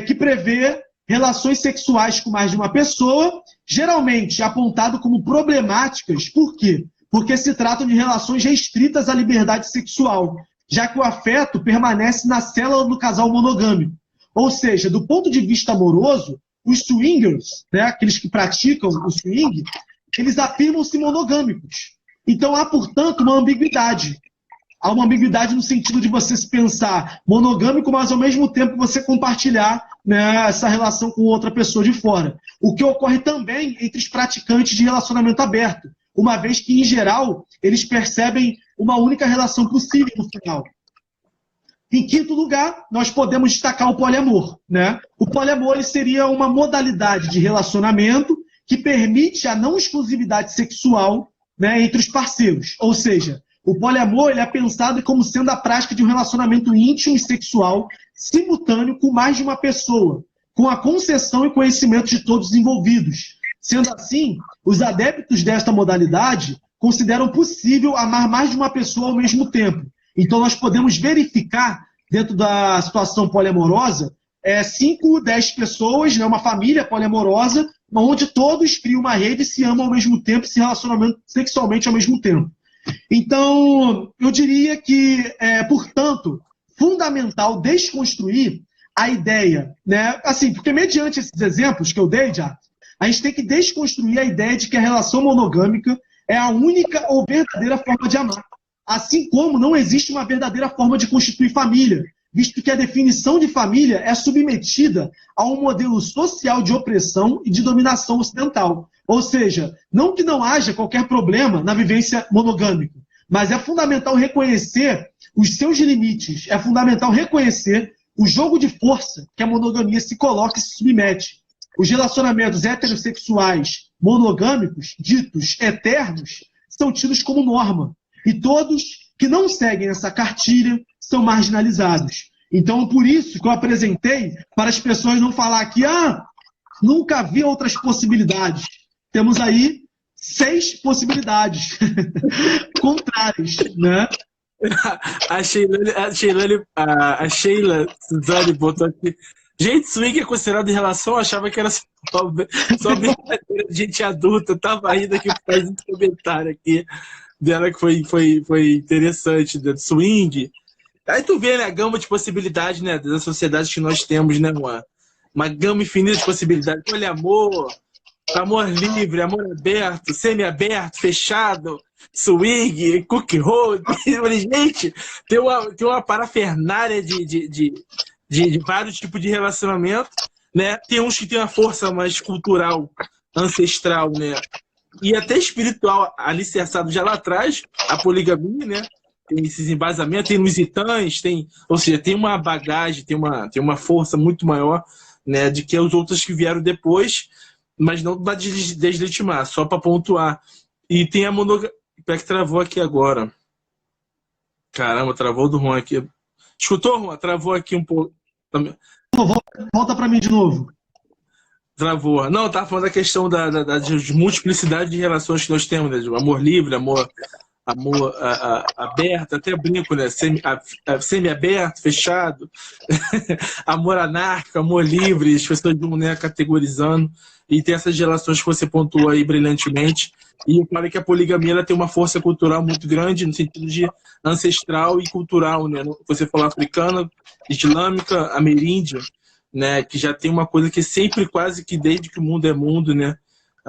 que prevê relações sexuais com mais de uma pessoa, geralmente apontado como problemáticas. Por quê? Porque se tratam de relações restritas à liberdade sexual, já que o afeto permanece na célula do casal monogâmico. Ou seja, do ponto de vista amoroso, os swingers, né, aqueles que praticam o swing, eles afirmam-se monogâmicos. Então há, portanto, uma ambiguidade. Há uma ambiguidade no sentido de você se pensar monogâmico, mas ao mesmo tempo você compartilhar, né, essa relação com outra pessoa de fora. O que ocorre também entre os praticantes de relacionamento aberto, uma vez que, em geral, eles percebem uma única relação possível no final. Em quinto lugar, nós podemos destacar o poliamor, né? O poliamor ele seria uma modalidade de relacionamento que permite a não exclusividade sexual, né, entre os parceiros. Ou seja, o poliamor ele é pensado como sendo a prática de um relacionamento íntimo e sexual simultâneo com mais de uma pessoa, com a concessão e conhecimento de todos os envolvidos. Sendo assim, os adeptos desta modalidade consideram possível amar mais de uma pessoa ao mesmo tempo. Então, nós podemos verificar, dentro da situação poliamorosa, 5, 10 pessoas, né, uma família poliamorosa, onde todos criam uma rede e se amam ao mesmo tempo, se relacionam sexualmente ao mesmo tempo. Então, eu diria que portanto, fundamental desconstruir a ideia, né? Assim, porque mediante esses exemplos que eu dei já, a gente tem que desconstruir a ideia de que a relação monogâmica é a única ou verdadeira forma de amar. Assim como não existe uma verdadeira forma de constituir família, visto que a definição de família é submetida a um modelo social de opressão e de dominação ocidental. Ou seja, não que não haja qualquer problema na vivência monogâmica, mas é fundamental reconhecer os seus limites, é fundamental reconhecer o jogo de força que a monogamia se coloca e se submete. Os relacionamentos heterossexuais monogâmicos, ditos eternos, são tidos como norma. E todos que não seguem essa cartilha são marginalizados. Então, por isso que eu apresentei, para as pessoas não falar que nunca vi outras possibilidades. Temos aí 6 possibilidades contrárias, né? A Sheila Suzane botou aqui. Gente, swing é considerado em relação, eu achava que era só brincadeira de gente adulta. Tava rindo aqui por causa do comentário aqui dela que foi interessante, né? Swing. Aí tu vê, né, a gama de possibilidades, né, das sociedades que nós temos, né, Juan? Uma gama infinita de possibilidades. Poliamor, amor livre, amor aberto, semi-aberto, fechado, swing, cookie hold. Gente, tem uma parafernália de vários tipos de relacionamento, né? Tem uns que tem uma força mais cultural, ancestral, né? E até espiritual, alicerçado já lá atrás, a poligamia, né? Tem esses embasamentos, tem lusitanos, ou seja, tem uma bagagem, tem uma força muito maior, né, de que os outros que vieram depois, mas não para deslegitimar, só para pontuar. E tem a monogamia. Peraí que travou aqui agora. Caramba, travou do Juan aqui. Escutou, Juan? Travou aqui um pouco. Volta para mim de novo. Travou. Não, eu tava falando da questão da multiplicidade de relações que nós temos, né? De amor livre, amor amor aberto, até brinco, né? Semi-aberto, fechado, amor anárquico, amor livre, as pessoas vão, né, categorizando, e tem essas relações que você pontuou aí brilhantemente. E eu falo que a poligamia ela tem uma força cultural muito grande, no sentido de ancestral e cultural, né? Você falou africana, islâmica, ameríndia, né? Que já tem uma coisa que sempre, quase que desde que o mundo é mundo, né?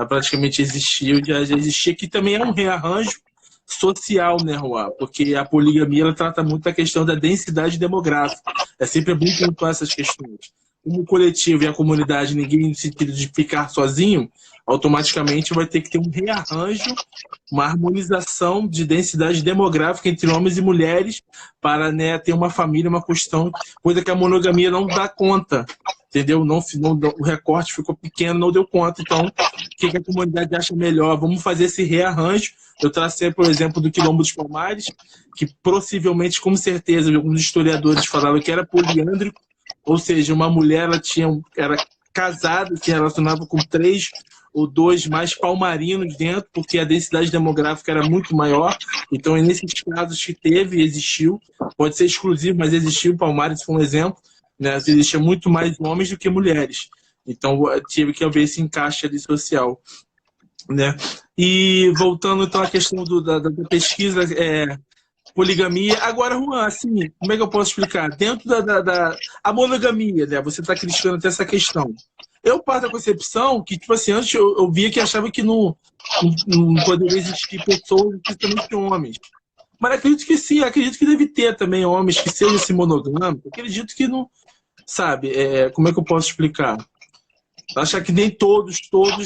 Praticamente existiu, já existia, que também é um rearranjo social, né, Juan? Porque a poligamia ela trata muito a questão da densidade demográfica. É sempre bom pontuar essas questões. Como o coletivo e a comunidade, ninguém no sentido de ficar sozinho, automaticamente vai ter que ter um rearranjo, uma harmonização de densidade demográfica entre homens e mulheres para, né, ter uma família, uma questão, coisa que a monogamia não dá conta. Entendeu? O recorte ficou pequeno, não deu conta. Então, o que a comunidade acha melhor? Vamos fazer esse rearranjo. Eu tracei, por exemplo, do Quilombo dos Palmares, que possivelmente, com certeza, alguns historiadores falavam que era poliândrico, ou seja, uma mulher era casada, se relacionava com 3 ou 2 mais palmarinos dentro, porque a densidade demográfica era muito maior. Então, é nesses casos que teve e existiu, pode ser exclusivo, mas existiu. Palmares foi um exemplo, né? Existia muito mais homens do que mulheres. Então, tive que haver esse encaixe ali social, né? E voltando então à questão da pesquisa, poligamia. Agora, Juan, assim, como é que eu posso explicar? Dentro a monogamia, né? Você está criticando até essa questão. Eu parto da concepção que, tipo assim, antes eu via que achava que não poderia existir pessoas, principalmente homens. Mas acredito que sim, acredito que deve ter também homens que sejam esse monogâmico. Acredito que não, sabe? Como é que eu posso explicar? Achar que nem todos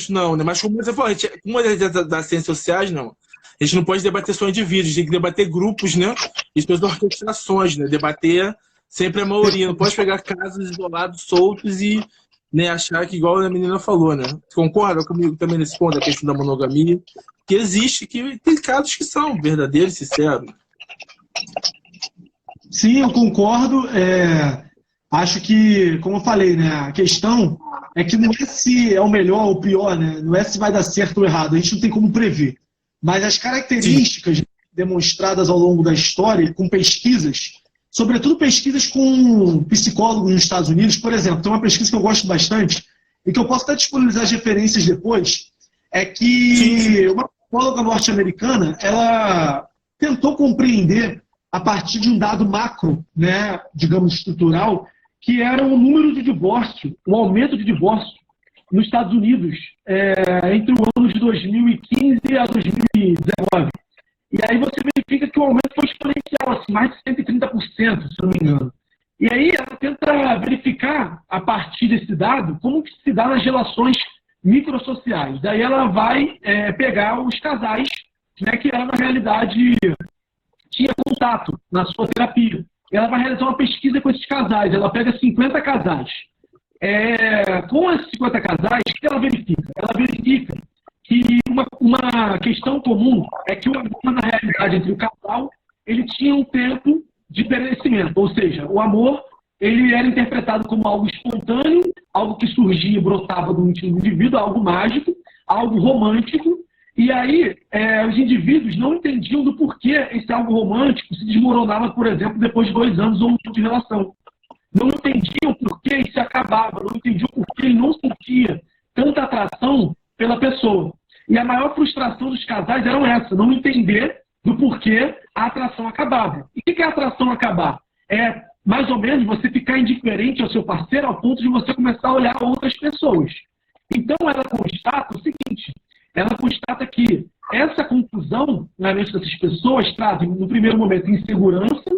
não, né? Mas como você falou, como das ciências sociais, não. A gente não pode debater só indivíduos, tem que debater grupos, né? E suas orquestrações, né? Debater sempre a maioria. Não pode pegar casos isolados, soltos e, né, achar que, igual a menina falou, né? Você concorda comigo também nesse ponto, da questão da monogamia? Que existe, que tem casos que são verdadeiros, sinceros. Sim, eu concordo. Acho que, como eu falei, né, a questão é que não é se é o melhor ou o pior, né? Não é se vai dar certo ou errado. A gente não tem como prever. Mas as características demonstradas ao longo da história, com pesquisas, sobretudo pesquisas com psicólogos nos Estados Unidos, por exemplo, tem uma pesquisa que eu gosto bastante e que eu posso até disponibilizar as referências depois, é que uma psicóloga norte-americana, ela tentou compreender a partir de um dado macro, né, digamos, estrutural, que era o número de divórcio, o aumento de divórcio nos Estados Unidos entre o ano de 2015 a 2019. E aí você verifica que o aumento foi exponencial, assim, mais de 130%, se não me engano. E aí ela tenta verificar, a partir desse dado, como que se dá nas relações microsociais. Daí ela vai pegar os casais, né, que ela, na realidade, tinha contato na sua terapia. E ela vai realizar uma pesquisa com esses casais. Ela pega 50 casais. Com esses 50 casais, o que ela verifica? Ela verifica que uma questão comum é que o amor, na realidade, entre o casal, ele tinha um tempo de perecimento. Ou seja, o amor ele era interpretado como algo espontâneo, algo que surgia e brotava do íntimo do indivíduo, algo mágico, algo romântico. E aí, os indivíduos não entendiam do porquê esse algo romântico se desmoronava, por exemplo, depois de 2 anos ou um ano de relação. Não entendiam por que isso acabava, não entendiam por que ele não sentia tanta atração pela pessoa. E a maior frustração dos casais era essa, não entender do porquê a atração acabava. E o que é a atração acabar? É, mais ou menos, você ficar indiferente ao seu parceiro ao ponto de você começar a olhar outras pessoas. Então, ela constata o seguinte, ela constata que essa confusão na mente dessas pessoas traz, no primeiro momento, insegurança,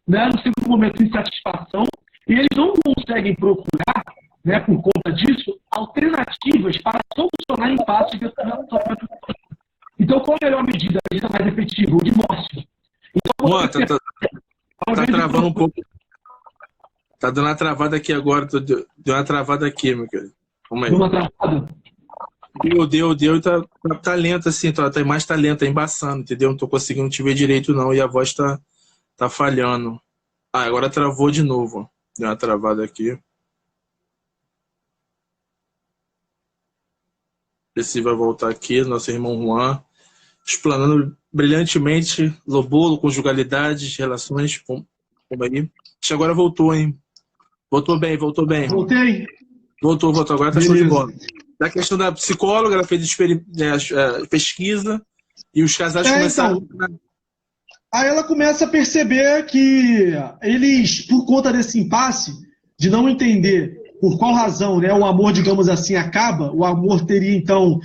né, no segundo momento, insatisfação, e eles não conseguem procurar, né, por conta disso, alternativas para solucionar impasses dessa relação. Então, qual é a melhor medida? A medida mais efetiva? O divórcio. Então, tá travando um pouco. Tá dando uma travada aqui agora. Deu uma travada aqui, meu querido. Calma aí. Deu uma travada? Deu e tá lento assim, tá mais tá lento, tá embaçando, entendeu? Não tô conseguindo te ver direito não, e a voz tá falhando. Agora travou de novo. Deu uma travada aqui. Ver se vai voltar aqui, nosso irmão Juan. explanando brilhantemente Lobolo, conjugalidades, relações, como aí. Acho que agora voltou, hein? Voltou bem. Voltei? Voltou. Agora tá show de bola. Da questão da psicóloga, ela fez pesquisa e os casais começaram... Então, aí ela começa a perceber que eles, por conta desse impasse, de não entender por qual razão, né, o amor, digamos assim, acaba, o amor teria, então,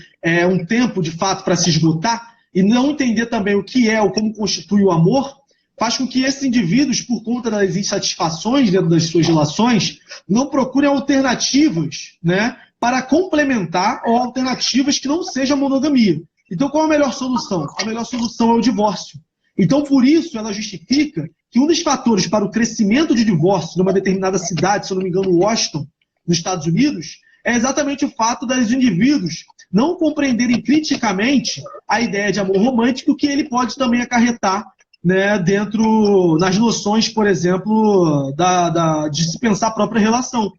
um tempo, de fato, para se esgotar, e não entender também o que é ou como constitui o amor, faz com que esses indivíduos, por conta das insatisfações dentro das suas relações, não procurem alternativas, né, para complementar ou alternativas que não sejam monogamia. Então, qual a melhor solução? A melhor solução é o divórcio. Então, por isso, ela justifica que um dos fatores para o crescimento de divórcio numa determinada cidade, se eu não me engano, Washington, nos Estados Unidos, é exatamente o fato dos indivíduos não compreenderem criticamente a ideia de amor romântico que ele pode também acarretar, né, dentro das noções, por exemplo, de se pensar a própria relação.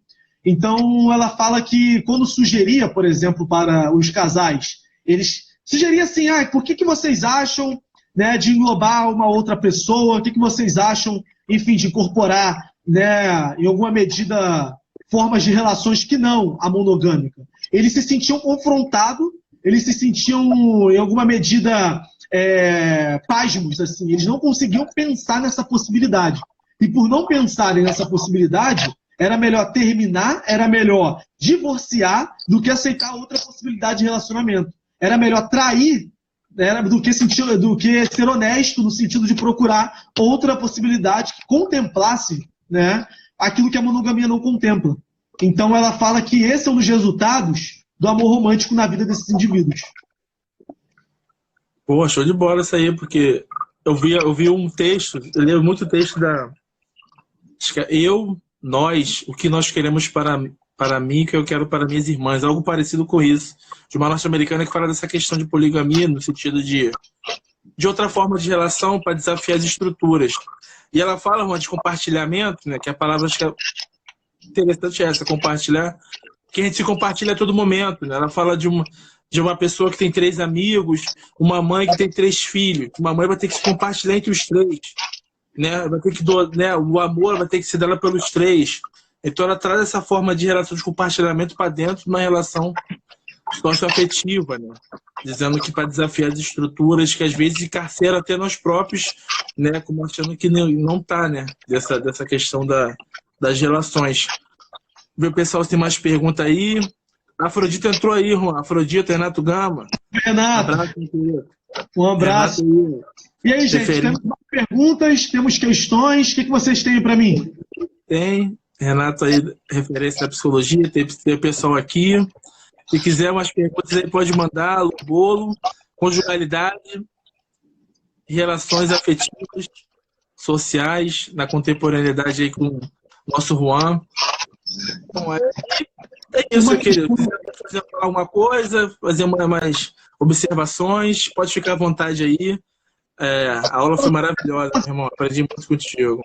Então, ela fala que quando sugeria, por exemplo, para os casais, eles sugeriam assim, por que vocês acham, né, de englobar uma outra pessoa, o que vocês acham, enfim, de incorporar, né, em alguma medida, formas de relações que não a monogâmica. Eles se sentiam confrontados, eles se sentiam, em alguma medida, pasmos, assim, eles não conseguiam pensar nessa possibilidade. E por não pensarem nessa possibilidade, era melhor terminar, era melhor divorciar do que aceitar outra possibilidade de relacionamento. Era melhor trair do que ser honesto no sentido de procurar outra possibilidade que contemplasse, né, aquilo que a monogamia não contempla. Então ela fala que esse é um dos resultados do amor romântico na vida desses indivíduos. Pô, show de bola isso aí, porque eu vi um texto, eu leio muito texto nós, o que nós queremos para mim, que eu quero para minhas irmãs, algo parecido com isso, de uma norte-americana que fala dessa questão de poligamia, no sentido de outra forma de relação para desafiar as estruturas. E ela fala de compartilhamento, né, que a palavra acho que é interessante essa, compartilhar, que a gente se compartilha a todo momento, né? Ela fala de uma pessoa que tem 3 amigos, uma mãe que tem 3 filhos, uma mãe vai ter que se compartilhar entre os 3, né? Vai ter que o amor vai ter que ser dela pelos 3. Então ela traz essa forma de relação de compartilhamento para dentro de uma relação socioafetiva, né? Dizendo que para desafiar as estruturas que às vezes encarceram até nós próprios, né? Como achando que não está, né? Dessa questão das relações. Vê o pessoal tem mais pergunta aí. A Afrodita entrou aí, Juan. Afrodita, Renato Gama. Renato. Um abraço. Renato, e aí, gente, temos perguntas, temos questões. O que vocês têm para mim? Tem. Renato aí, referência da psicologia, tem o pessoal aqui. Se quiser umas perguntas aí, pode mandar. Bolo, conjugalidade, relações afetivas, sociais, na contemporaneidade aí com o nosso Juan. Bom, é isso, querido. Se quiser falar alguma coisa, fazer umas observações, pode ficar à vontade aí. A aula foi maravilhosa, meu irmão. Aprendi muito contigo.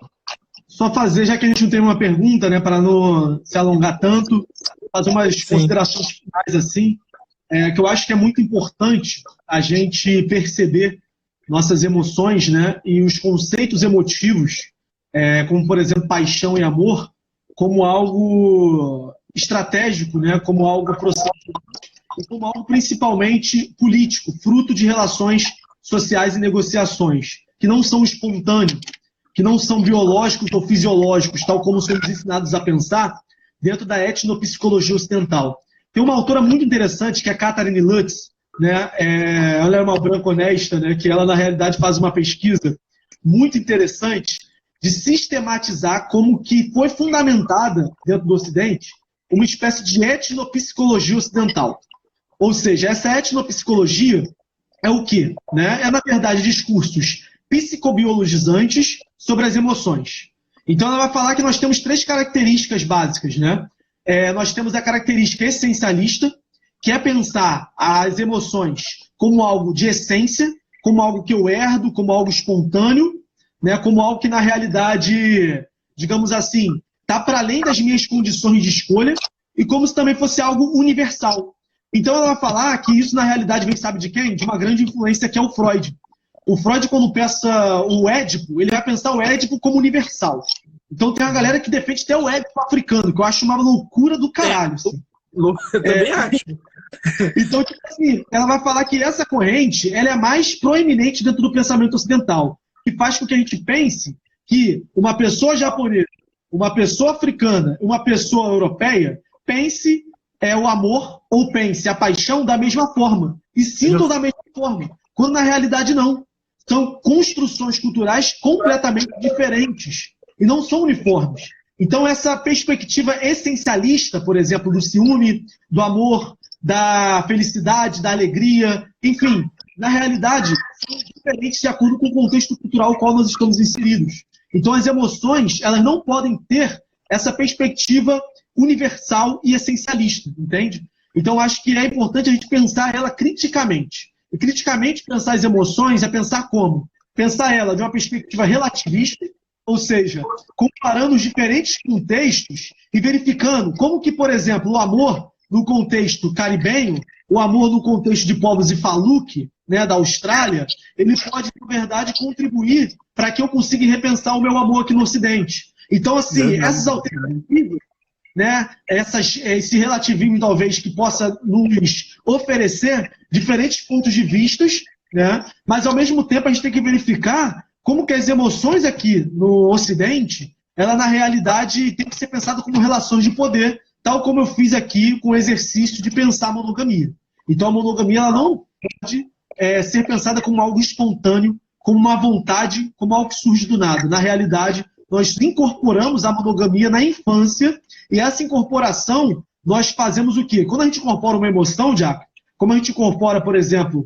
Só fazer, já que a gente não tem uma pergunta, né, para não se alongar tanto, fazer umas considerações finais assim, que eu acho que é muito importante a gente perceber nossas emoções, né, e os conceitos emotivos, como, por exemplo, paixão e amor, como algo estratégico, né, como algo processual, e como algo principalmente político, fruto de relações sociais e negociações, que não são espontâneos, que não são biológicos ou fisiológicos, tal como somos ensinados a pensar dentro da etnopsicologia ocidental. Tem uma autora muito interessante, que é a Catherine Lutz, né? Ela é uma branca honesta, né? Que ela, na realidade, faz uma pesquisa muito interessante de sistematizar como que foi fundamentada, dentro do Ocidente, uma espécie de etnopsicologia ocidental. Ou seja, essa etnopsicologia é o quê? Né? É, na verdade, discursos psicobiologizantes sobre as emoções. Então, ela vai falar que nós temos 3 características básicas, né? Nós temos a característica essencialista, que é pensar as emoções como algo de essência, como algo que eu herdo, como algo espontâneo, né? Como algo que, na realidade, digamos assim, está para além das minhas condições de escolha, e como se também fosse algo universal. Então ela vai falar que isso na realidade vem, sabe de quem? De uma grande influência que é o Freud. O Freud, quando pensa o Édipo, ele vai pensar o Édipo como universal. Então tem uma galera que defende até o Édipo africano, que eu acho uma loucura do caralho. Assim. Eu também acho. Então, tipo assim, ela vai falar que essa corrente ela é mais proeminente dentro do pensamento ocidental, que faz com que a gente pense que uma pessoa japonesa, uma pessoa africana, uma pessoa europeia, pense o amor ou pense a paixão da mesma forma e sintam da mesma forma, quando na realidade não. São construções culturais completamente diferentes e não são uniformes. Então, essa perspectiva essencialista, por exemplo, do ciúme, do amor, da felicidade, da alegria, enfim, na realidade, são diferentes de acordo com o contexto cultural no qual nós estamos inseridos. Então, as emoções, elas não podem ter essa perspectiva universal e essencialista, entende? Então, acho que é importante a gente pensar ela criticamente. E criticamente pensar as emoções é pensar como? Pensar ela de uma perspectiva relativista, ou seja, comparando os diferentes contextos e verificando como que, por exemplo, o amor no contexto caribenho, o amor no contexto de povos Ifaluke, né, da Austrália, ele pode, na verdade, contribuir para que eu consiga repensar o meu amor aqui no Ocidente. Então, assim, essas alternativas, né, esse relativismo, talvez, que possa nos oferecer diferentes pontos de vistas, né, mas, ao mesmo tempo, a gente tem que verificar como que as emoções aqui no Ocidente, ela, na realidade, tem que ser pensada como relações de poder, tal como eu fiz aqui com o exercício de pensar a monogamia. Então, a monogamia ela não pode ser pensada como algo espontâneo, como uma vontade, como algo que surge do nada. Na realidade, nós incorporamos a monogamia na infância e essa incorporação, nós fazemos o quê? Quando a gente incorpora uma emoção, Jack, como a gente incorpora, por exemplo,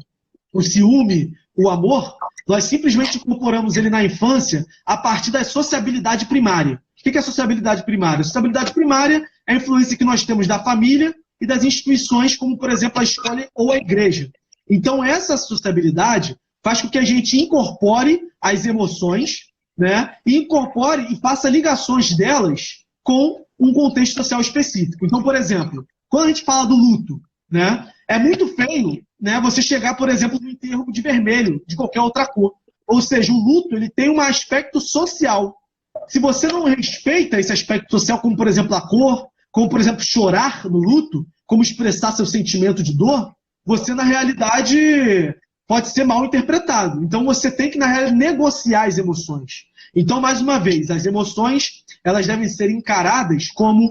o ciúme, o amor, nós simplesmente incorporamos ele na infância a partir da sociabilidade primária. O que é a sociabilidade primária? A sociabilidade primária é a influência que nós temos da família e das instituições, como, por exemplo, a escola ou a igreja. Então, essa sociabilidade faz com que a gente incorpore as emoções, né, e incorpore e faça ligações delas com um contexto social específico. Então, por exemplo, quando a gente fala do luto, né, é muito feio, né, você chegar, por exemplo, no enterro de vermelho, de qualquer outra cor. Ou seja, o luto ele tem um aspecto social. Se você não respeita esse aspecto social, como, por exemplo, a cor, como, por exemplo, chorar no luto, como expressar seu sentimento de dor, você, na realidade, pode ser mal interpretado. Então, você tem que, na realidade, negociar as emoções. Então, mais uma vez, as emoções elas devem ser encaradas como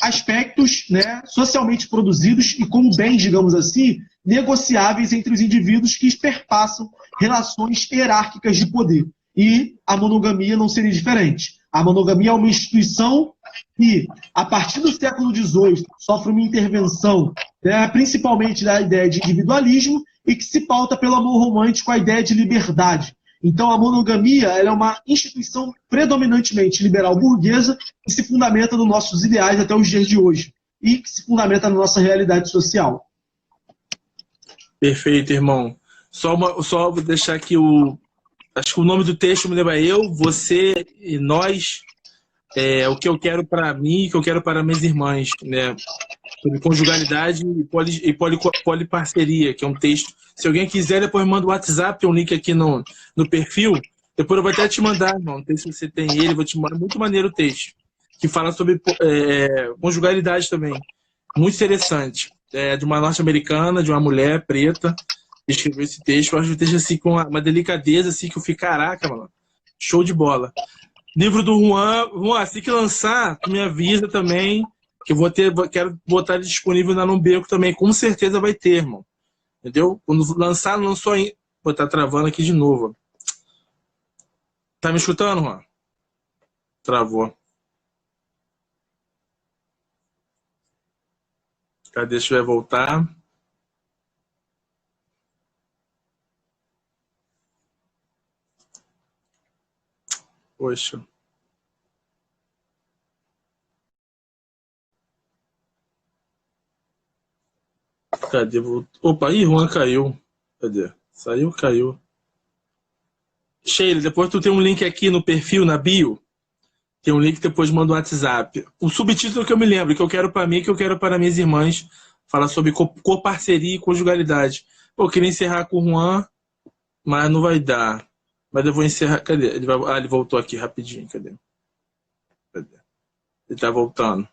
aspectos, né, socialmente produzidos e como bens, digamos assim, negociáveis entre os indivíduos que perpassam relações hierárquicas de poder. E a monogamia não seria diferente. A monogamia é uma instituição que, a partir do século XVIII, sofre uma intervenção, né, principalmente da ideia de individualismo e que se pauta pelo amor romântico, a ideia de liberdade. Então, a monogamia ela é uma instituição predominantemente liberal burguesa que se fundamenta nos nossos ideais até os dias de hoje e que se fundamenta na nossa realidade social. Perfeito, irmão. Só vou deixar aqui acho que o nome do texto me lembra eu, você e nós. O que eu quero para mim e o que eu quero para minhas irmãs, né? Sobre conjugalidade e poliparceria, que é um texto. Se alguém quiser, depois manda o WhatsApp, tem um link aqui no perfil. Depois eu vou até te mandar, irmão. Não sei se você tem ele, vou te mandar. Muito maneiro o texto. Que fala sobre conjugalidade também. Muito interessante. De uma norte-americana, de uma mulher preta, que escreveu esse texto. Eu acho o texto assim, com uma delicadeza, assim, que eu fico, caraca, mano. Show de bola. Livro do Juan. Juan, assim que lançar, tu me avisa também. Que eu quero botar ele disponível na Numbeco também. Com certeza vai ter, irmão. Entendeu? Quando lançar, não lançou ainda. Vou estar travando aqui de novo. Tá me escutando, Juan? Travou. Cadê? Deixa eu voltar. Poxa. Cadê? Opa, aí, Juan caiu. Cadê? Saiu, caiu. Sheila, depois tu tem um link aqui no perfil, na bio. Tem um link, depois manda um WhatsApp. O subtítulo que eu me lembro, que eu quero para mim, que eu quero para minhas irmãs, Fala sobre coparceria e conjugalidade. Pô, eu queria encerrar com o Juan, mas não vai dar. Mas eu vou encerrar. Cadê? Ele voltou aqui rapidinho. Cadê? Ele tá voltando.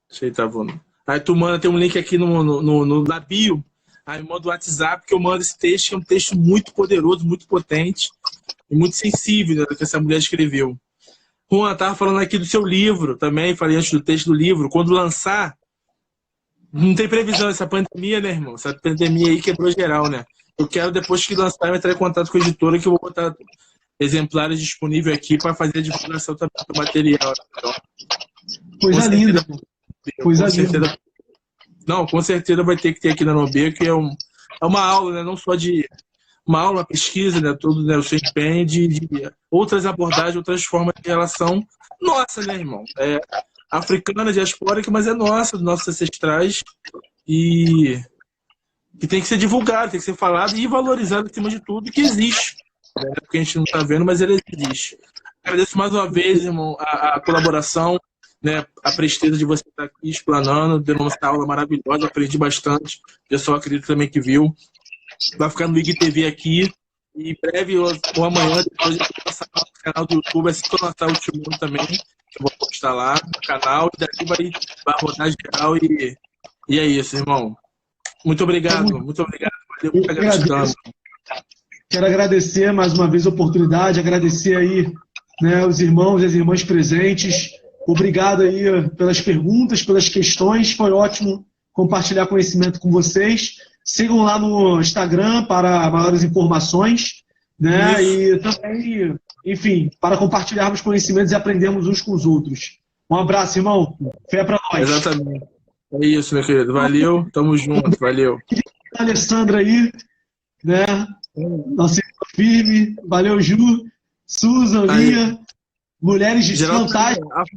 Deixa ele tá voltando. Aí tu manda, tem um link aqui na bio. Aí manda o WhatsApp que eu mando esse texto, que é um texto muito poderoso, muito potente e muito sensível, né, do que essa mulher escreveu. Juan, tava falando aqui do seu livro também, falei antes do texto do livro. Quando lançar, não tem previsão essa pandemia, né, irmão? Essa pandemia aí quebrou geral, né? Eu quero, depois que lançar, eu entrar em contato com a editora, que eu vou botar exemplares disponíveis aqui para fazer a divulgação também do material. Então, coisa linda. Coisa linda. Não, com certeza vai ter que ter aqui na Nobê, que é uma aula, né? Não só de uma aula, uma pesquisa, né? Todo, né, o seu empenho de outras abordagens, outras formas de relação nossa, né, irmão? É africana, diaspórica, mas é nossa, dos nossos ancestrais, e que tem que ser divulgado, tem que ser falado e valorizado acima de tudo, que existe, né? Porque a gente não está vendo, mas ele existe. Agradeço mais uma vez, irmão, a colaboração, né, a presteza de você estar aqui explanando, dando essa aula maravilhosa, aprendi bastante. O pessoal acredito também que viu. Vai ficar no IGTV aqui. E em breve, ou amanhã, depois eu vou passar no canal do YouTube, assim que eu lançar o Timão também, que eu vou postar lá no canal, e daqui vai rodar geral. E é isso, irmão. Muito obrigado, muito obrigado. Valeu, muita gratidão. Quero agradecer mais uma vez a oportunidade, agradecer aí, né, os irmãos e as irmãs presentes. Obrigado aí pelas perguntas, pelas questões. Foi ótimo compartilhar conhecimento com vocês. Sigam lá no Instagram para maiores informações, né? E também, enfim, para compartilharmos conhecimentos e aprendermos uns com os outros. Um abraço, irmão. Fé para nós. Exatamente. É isso, meu querido. Valeu. Tamo junto. Valeu. A Alessandra aí, né? Nossa irmã firme. Valeu, Ju. Susan, Lia. Mulheres de fantásticas.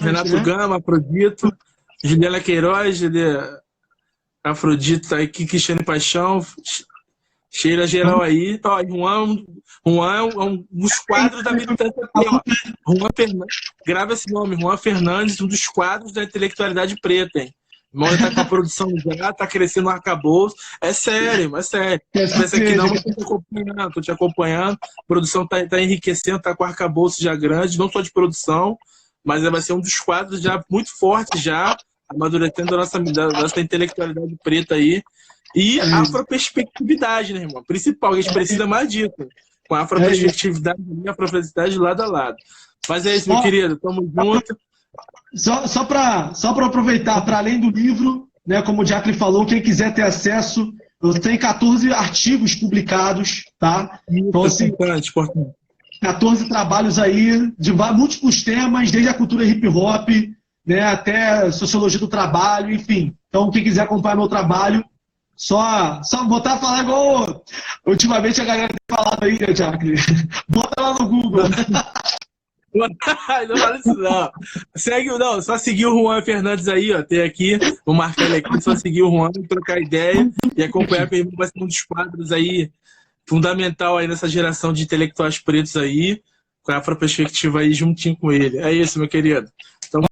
Renato, né? Gama, Afrodito, Juliana Queiroz, Afrodito tá aqui, Cristiane Paixão, cheira geral aí. Ó, Juan é um dos quadros da militância aqui, ó. Juan Fernandes, grava esse nome, Juan Fernandes, um dos quadros da intelectualidade preta, hein? O irmão tá com a produção já, tá crescendo no arcabouço. É sério, é sério. Pensa que não, mas tô te acompanhando. A produção tá enriquecendo, tá com o arcabouço já grande, não só de produção, mas vai ser um dos quadros já muito fortes, já amadurecendo a nossa intelectualidade preta aí. E a afroperspectividade, né, irmão? Principal, a gente precisa mais disso. Com a afroperspectividade e a afroperspectividade lado a lado. Mas é isso, meu querido. Tamo junto. Só para aproveitar, para além do livro, né, como o Jacqueline falou, quem quiser ter acesso, eu tenho 14 artigos publicados, tá? Então, assim, 14 trabalhos aí de múltiplos temas, desde a cultura hip hop, né, até sociologia do trabalho, enfim. Então, quem quiser acompanhar meu trabalho, só botar a falar igual ultimamente a galera tem falado aí, né, Jacqueline? Bota lá no Google. Não fala isso, não. Não, só seguir o Juan Fernandes aí, ó. Tem aqui, vou marcar ele aqui, só seguir o Juan, trocar ideia e acompanhar, porque ele vai ser um dos quadros aí fundamental aí nessa geração de intelectuais pretos aí, com a afroperspectiva aí juntinho com ele. É isso, meu querido. Então,